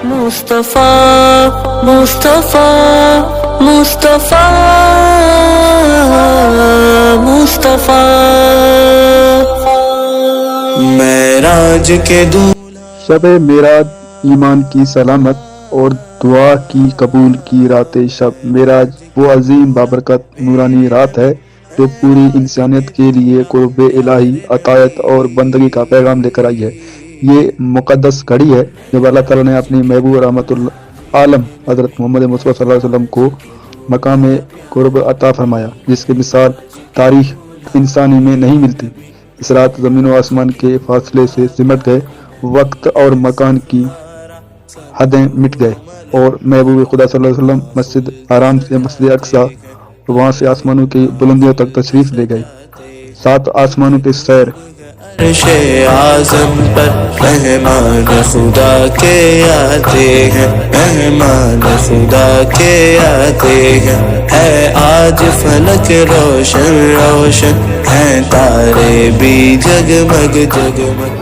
مصطفیٰ مصطفیٰ مصطفیٰ مصطفیٰ معراج کے شب معراج ایمان کی سلامت اور دعا کی قبول کی رات شب معراج وہ عظیم بابرکت نورانی رات ہے جو پوری انسانیت کے لیے قرب الہی عطایت اور بندگی کا پیغام لے کر آئی ہے۔ یہ مقدس گھڑی ہے جب اللہ تعالیٰ نے اپنی محبوب رحمت العالم حضرت محمد مصطفیٰ صلی اللہ علیہ وسلم کو مقام قرب عطا فرمایا، جس کی مثال تاریخ انسانی میں نہیں ملتی۔ اس رات زمین و آسمان کے فاصلے سے سمٹ گئے، وقت اور مکان کی حدیں مٹ گئے اور محبوب خدا صلی اللہ علیہ وسلم مسجد حرام سے مسجد اقصی اور وہاں سے آسمانوں کی بلندیوں تک تشریف لے گئے۔ 7 آسمانوں کے سیر عرش اعظم پر مہمان خدا کے آتے ہیں، مہمان خدا کے آتے ہیں۔ ہے آج فلک روشن روشن، ہیں تارے بھی جگمگ جگمگ۔